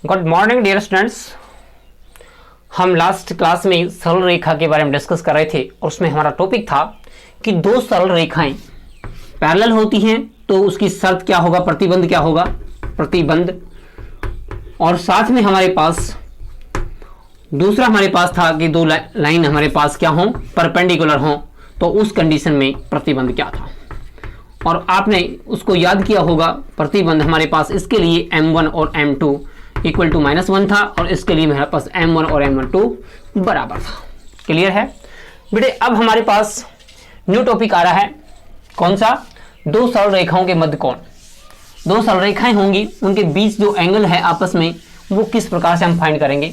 Good morning dear students. हम last class में सरल रेखा के बारे में डिस्कस कर रहे थे और उसमें हमारा टॉपिक था कि दो सरल रेखाएं पैरेलल होती हैं तो उसकी शर्त क्या होगा, प्रतिबंध क्या होगा, प्रतिबंध। और साथ में हमारे पास दूसरा था कि दो लाइन हमारे पास क्या हो, परपेंडिकुलर हो, तो उस कंडीशन में प्रतिबंध क्या था। और आपने उसको याद किया होगा, प्रतिबंध हमारे पास इसके लिए m1 और m2 इक्वल टू -1 था और इसके लिए हमारे पास m1 और m2 बराबर था। क्लियर है बेटे। अब हमारे पास न्यू टॉपिक आ रहा है, कौन सा? दो सरल रेखाओं के मध्य कोण। दो सरल रेखाएं होंगी, उनके बीच जो एंगल है आपस में वो किस प्रकार से हम फाइंड करेंगे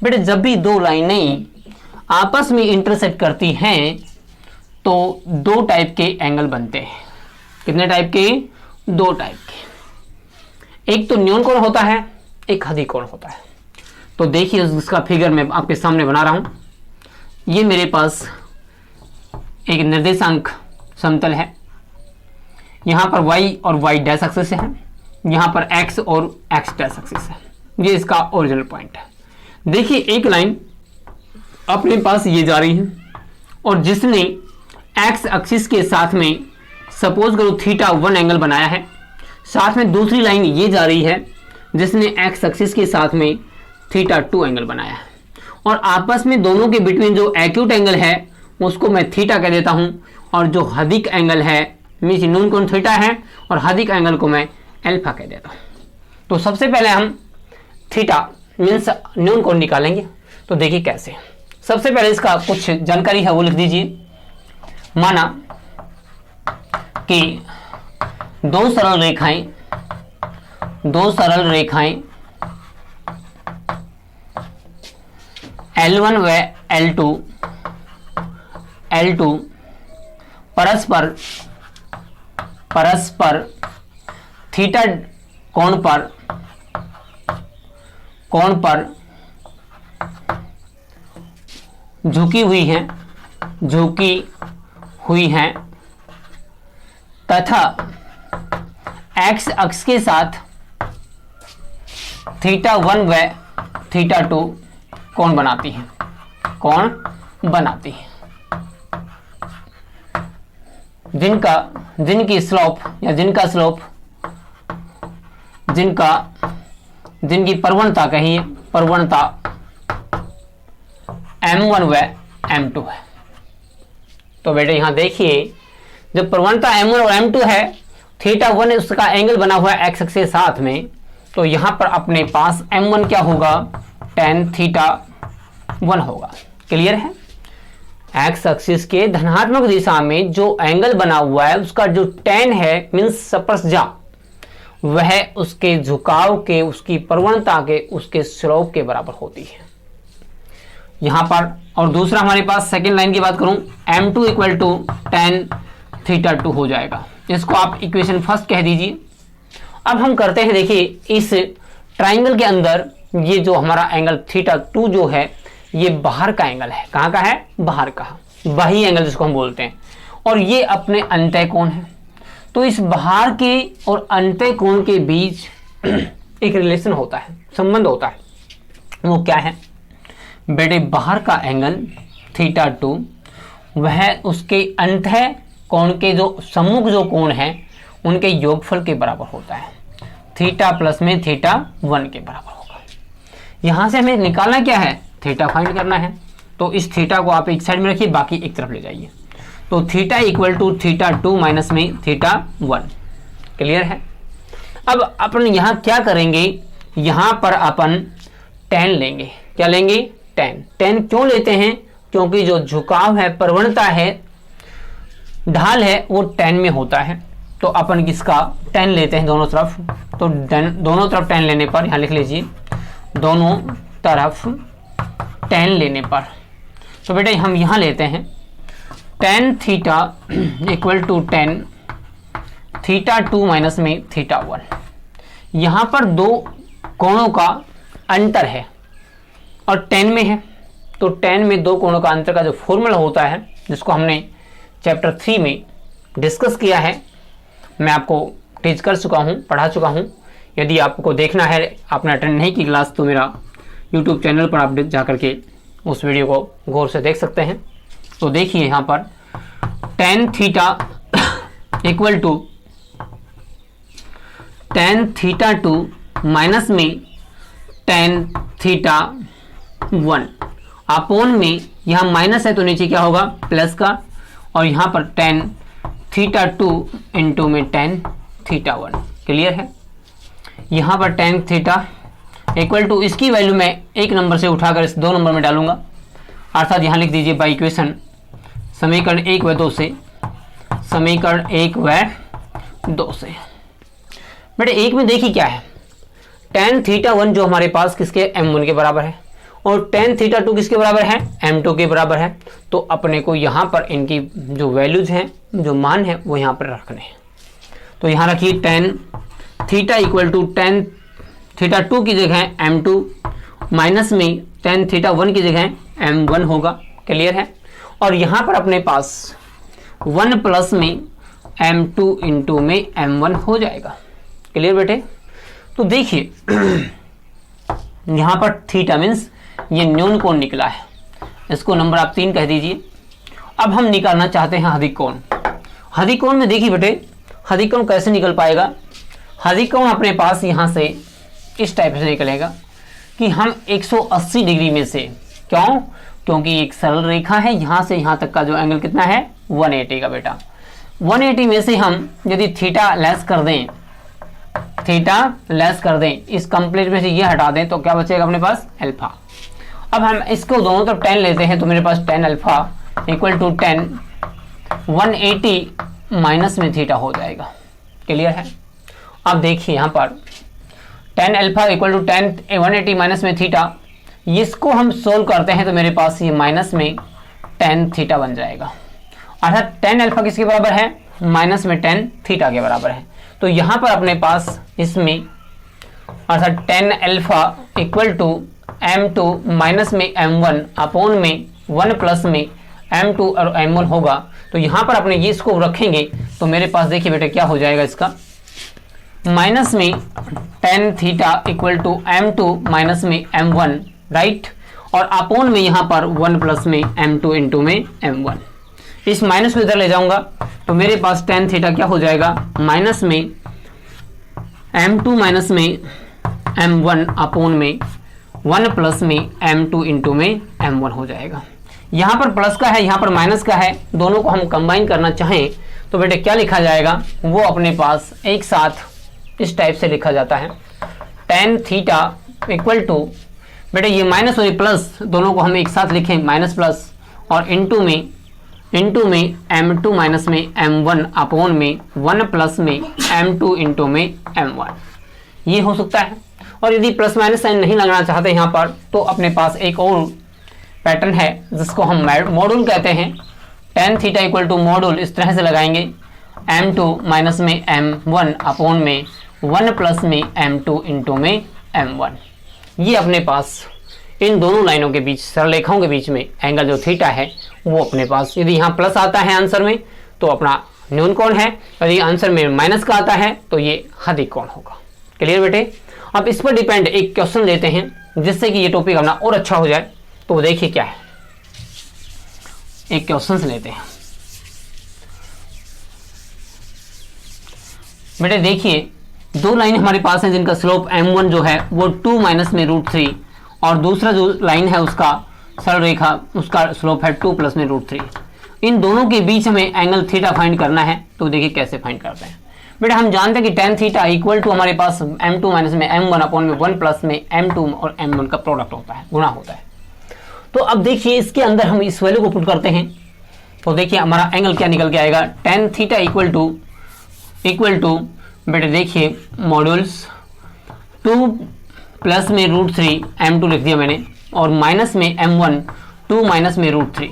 बेटे। जब भी दो लाइनें आपस में इंटरसेक्ट करती हैं तो दो टाइप के एंगल बनते हैं। कितने टाइप के? दो टाइप के। एक तो न्यून कोण होता है, एक हदी कोण होता है। तो देखिए इसका फिगर मैं आपके सामने बना रहा हूं। ये मेरे पास एक निर्देशांक समतल है, यहां पर y और y डैश एक्सिस है, यहां पर x और x डैश एक्सिस है। ये इसका ओरिजिनल पॉइंट है। देखिए एक लाइन अपने पास ये जा रही है और जिसने x एक्सिस के साथ में सपोज करो θ1 एंगल बनाया है, साथ में दूसरी लाइन ये जा रही है जिसने x एक्सिस के साथ में θ2 एंगल बनाया है। और आपस में दोनों के बिटवीन जो एक्यूट एंगल है उसको मैं थीटा कह देता हूं, और जो हदिक एंगल है मीन्स न्यून कोण थीटा है और हदिक एंगल को मैं अल्फा कह देता हूं। तो सबसे पहले हम थीटा मीन्स न्यून कोण निकालेंगे। तो देखिए कैसे। सबसे पहले इसका कुछ जानकारी है वो लिख दीजिए। माना कि दो सरल रेखाएं L1 व L2 परस्पर थीटा कोण पर झुकी हुई हैं तथा x अक्ष के साथ θ1 व θ2 कोण बनाती हैं। जिनकी स्लोप या जिनकी प्रवणता कहिए, प्रवणता m1 व m2 है। तो बेटे यहां देखिए जब प्रवणता m1 और m2 है, θ1 उसका एंगल बना हुआ है x अक्ष के साथ में, तो यहां पर अपने पास m1 क्या होगा, tan θ1 होगा। क्लियर है। x एक्सिस के धनात्मक दिशा में जो एंगल बना हुआ है उसका जो tan है मीन्स स्पर्शजा, वह उसके झुकाव के, उसकी प्रवणता के, उसके स्लोप के बराबर होती है यहां पर। और दूसरा हमारे पास सेकेंड लाइन की बात करूं, m2 इक्वल टू tan θ2 हो जाएगा। इसको आप इक्वेशन फर्स्ट कह दीजिए। अब हम करते हैं, देखिए इस ट्राइंगल के अंदर ये जो हमारा एंगल θ2 जो है ये बाहर का एंगल है। कहाँ का है? बाहर का, बाही एंगल जिसको हम बोलते हैं। और ये अपने अंतः कोण है। तो इस बाहर के और अंतः कोण के बीच एक रिलेशन होता है, संबंध होता है। वो क्या है बेटे? बाहर का एंगल θ2 वह उसके अंतः कोण के जो सम्मुख जो कोण है उनके योगफल के बराबर होता है। थीटा प्लस में θ1 के बराबर होगा। यहां से हमें निकालना क्या है? थीटा फाइंड करना है। तो इस थीटा को आप एक साइड में रखिए, बाकी एक तरफ ले जाइए। तो थीटा इक्वल टू θ2 माइनस में θ1। क्लियर है। अब अपन यहां क्या करेंगे, यहां पर अपन tan लेंगे। क्या लेंगे? tan क्यों लेते हैं? क्योंकि जो झुकाव है, प्रवणता है, ढाल है, वो tan में होता है। तो अपन किसका tan लेते हैं दोनों तरफ। तो दोनों तरफ tan लेने पर, यहां लिख लीजिए, दोनों तरफ tan लेने पर, तो बेटे हम यहां लेते हैं tan theta equal to tan θ2 minus में θ1। यहां पर दो कोणों का अंतर है और tan में है, तो tan में दो कोणों का अंतर का जो फॉर्मूला होता है जिसको हमने चैप्टर 3 में डिस्कस किया है, मैं आपको टीच कर चुका हूं, पढ़ा चुका हूं। यदि आपको देखना है, आपने अटेंड नहीं की क्लास, तो मेरा यूट्यूब चैनल पर आप जा करके उस वीडियो को गौर से देख सकते हैं। तो देखिए यहाँ पर tan theta equal to tan theta 2 minus में tan थीटा 1 अपोन में, यहाँ माइनस है तो नीचे क्या होगा प्लस का, और यहाँ पर tan थीटा 2 इंटू में tan थीटा 1। क्लियर है। यहाँ पर tan थीटा इक्वल टू, इसकी वैल्यू मैं एक नंबर से उठाकर इस 2 नंबर में डालूंगा, अर्थात यहाँ लिख दीजिए बाई इक्वेशन समीकरण 1 व 2 से, समीकरण 1 व 2 से। बेटे 1 में देखिए क्या है, tan थीटा 1 जो हमारे पास किसके m1 के बराबर है, और tan थीटा 2 किसके बराबर है, m2 के बराबर है। तो अपने को यहाँ पर इनकी जो वैल्यूज हैं, जो मान है, वो यहाँ पर रखने हैं। तो यहाँ रखिए tan theta equal to tan theta 2 की जगह m2 माइनस में tan थीटा 1 की जगह m1 होगा। क्लियर है। और यहाँ पर अपने पास 1 प्लस में m2 इंटू में m1 हो जाएगा। क्लियर बेटे। तो देखिए यहाँ पर थीटा मीन्स ये न्यून कोण निकला है, इसको नंबर आप 3 कह दीजिए। अब हम निकालना चाहते हैं हदिक कोण। हदिक कोण में देखिए बेटे, हदिक कोण कैसे निकल पाएगा। हदिक कोण अपने पास यहाँ से इस टाइप से निकलेगा कि हम 180 डिग्री में से, क्यों, क्योंकि एक सरल रेखा है, यहाँ से यहाँ तक का जो एंगल कितना है 180 का बेटा। 180 में से हम यदि थीटा लेस कर दें, थीटा लेस कर दें, इस कंप्लीट में से ये हटा दें, तो क्या बचेगा अपने पास अल्फा। अब हम इसको दोनों तरफ 10 लेते हैं, तो मेरे पास tan alpha equal to 10 180 minus में थीटा हो जाएगा। क्लियर है। अब देखिए यहाँ पर tan alpha equal to 10 180 minus में थीटा, इसको हम सोल्व करते हैं तो मेरे पास ये माइनस में tan थीटा बन जाएगा। अर्थात tan अल्फा किसके बराबर है, माइनस में tan थीटा के बराबर है। तो यहाँ पर अपने पास इसमें अर्थात tan alpha equal to m2 minus में m1 अपोन में 1 प्लस में m2 और m1 होगा। तो यहाँ पर अपने ये इसको रखेंगे तो मेरे पास देखिए बेटे क्या हो जाएगा, इसका माइनस में tan theta equal to m2 minus में m1 राइट, और अपोन में यहाँ पर 1 प्लस में m2 इंटू में m1। इस माइनस को इधर ले जाऊंगा तो मेरे पास tan थीटा क्या हो जाएगा, माइनस में m2 माइनस में m1 अपोन में 1 प्लस में m2 इंटू में m1 हो जाएगा। यहाँ पर प्लस का है, यहाँ पर माइनस का है, दोनों को हम कंबाइन करना चाहें तो बेटे क्या लिखा जाएगा, वो अपने पास एक साथ इस टाइप से लिखा जाता है। tan थीटा इक्वल टू, बेटे ये माइनस और प्लस दोनों को हम एक साथ लिखें, माइनस प्लस, और इंटू में m2 माइनस में m1 अपोन में 1 प्लस में m2 इंटू में m1, ये हो सकता है। और यदि प्लस माइनस साइन नहीं लगाना चाहते यहाँ पर, तो अपने पास एक और पैटर्न है जिसको हम मॉड्यूल कहते हैं। tan theta equal to module इस तरह से लगाएंगे, m2 माइनस में m1 अपोन में 1 प्लस में m2 इंटू में m1। ये अपने पास इन दोनों लाइनों के बीच, सरल रेखाओं के बीच में एंगल जो थीटा है वो अपने पास, यदि यहाँ प्लस आता है आंसर में तो अपना न्यून कोण है, यदि आंसर में माइनस का आता है तो ये हदिक कोण होगा। क्लियर बेटे। अब इस पर डिपेंड एक क्वेश्चन लेते हैं जिससे कि ये टॉपिक अपना और अच्छा हो जाए। तो देखिए क्या है, एक क्वेश्चन से लेते हैं बेटे। देखिए दो लाइन हमारे पास हैं जिनका स्लोप m1 जो है वो 2 माइनस में √3, और दूसरा जो लाइन है उसका सरल रेखा, उसका स्लोप है 2 प्लस में √3। इन दोनों के बीच हमें एंगल थीटा फाइंड करना है। तो देखिए कैसे फाइंड करते हैं बेटा। हम जानते हैं कि tan थीटा इक्वल टू हमारे पास m2 माइनस में m1 अपॉन में 1 प्लस में m2 और m1 का प्रोडक्ट होता है, गुणा होता है। तो अब देखिए इसके अंदर हम इस वैल्यू को पुट करते हैं तो देखिए हमारा एंगल क्या निकल के आएगा, tan थीटा इक्वल टू बेटे देखिए मॉड्यूल्स 2 प्लस में √3 m2 लिख दिया मैंने, और माइनस में m1 2 माइनस में √3।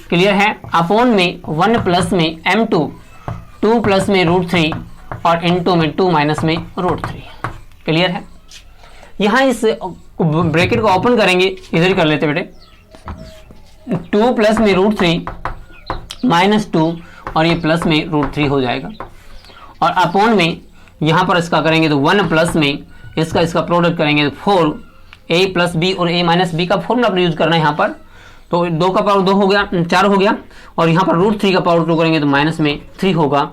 क्लियर है। अपॉन में 1 प्लस में m2 2 प्लस में √3 और इंटू में 2 माइनस में √3। क्लियर है। यहाँ इस ब्रैकेट को ओपन करेंगे, इधर ही कर लेते बेटे, 2 प्लस में √3 माइनस 2 और ये प्लस में √3 हो जाएगा, और अपॉन में यहाँ पर इसका करेंगे तो 1 प्लस में इसका प्रोडक्ट करेंगे तो 4 a प्लस बी और a माइनस बी का फॉर्मूला अपने यूज करना है यहाँ पर। तो 2 का पावर 2 हो गया, 4 हो गया, और यहाँ पर √3 का पावर 2 करेंगे तो माइनस में 3 होगा।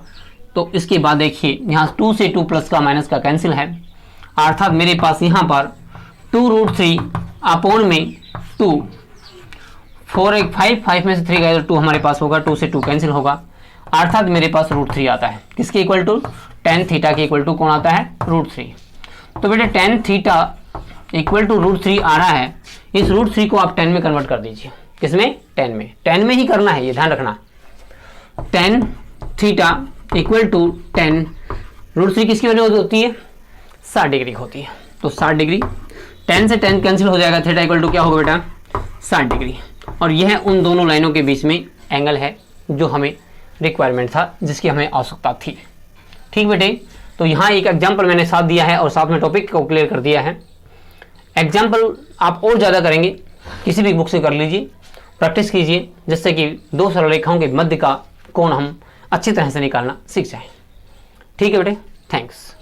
तो इसके बाद देखिए यहाँ 2 से 2 प्लस का माइनस का कैंसिल है, अर्थात मेरे पास यहाँ पर 2√3 अपॉन में 2, 4 1 5, 5 में से 3 गए तो 2 हमारे पास होगा, 2 से 2 कैंसिल होगा, अर्थात मेरे पास √3 आता है। किसके इक्वल टू? tan थीटा के इक्वल टू कौन आता है? √3। तो बेटे tan थीटा इक्वल टू √3 आ रहा है, इस √3 को आप 10 में कन्वर्ट कर दीजिए। किसमें? 10 में ही करना है, ये ध्यान रखना। tan थीटा इक्वल टू 10, √3 किसकी वैल्यू होती है? 60 डिग्री होती है। तो 60 डिग्री, 10 से 10 कैंसिल हो जाएगा, थीटा इक्वल टू क्या होगा बेटा? 60 डिग्री। और यह उन दोनों लाइनों के बीच में एंगल है जो हमें रिक्वायरमेंट था, जिसकी हमें आवश्यकता थी। ठीक बेटे, तो यहाँ एक एग्जाम्पल मैंने साथ दिया है और साथ में टॉपिक को क्लियर कर दिया है। एग्जाम्पल आप और ज़्यादा करेंगे, किसी भी बुक से कर लीजिए, प्रैक्टिस कीजिए, जिससे कि 2 सरल रेखाओं के मध्य का कोण हम अच्छी तरह से निकालना सीख जाएं। ठीक है बेटे, थैंक्स।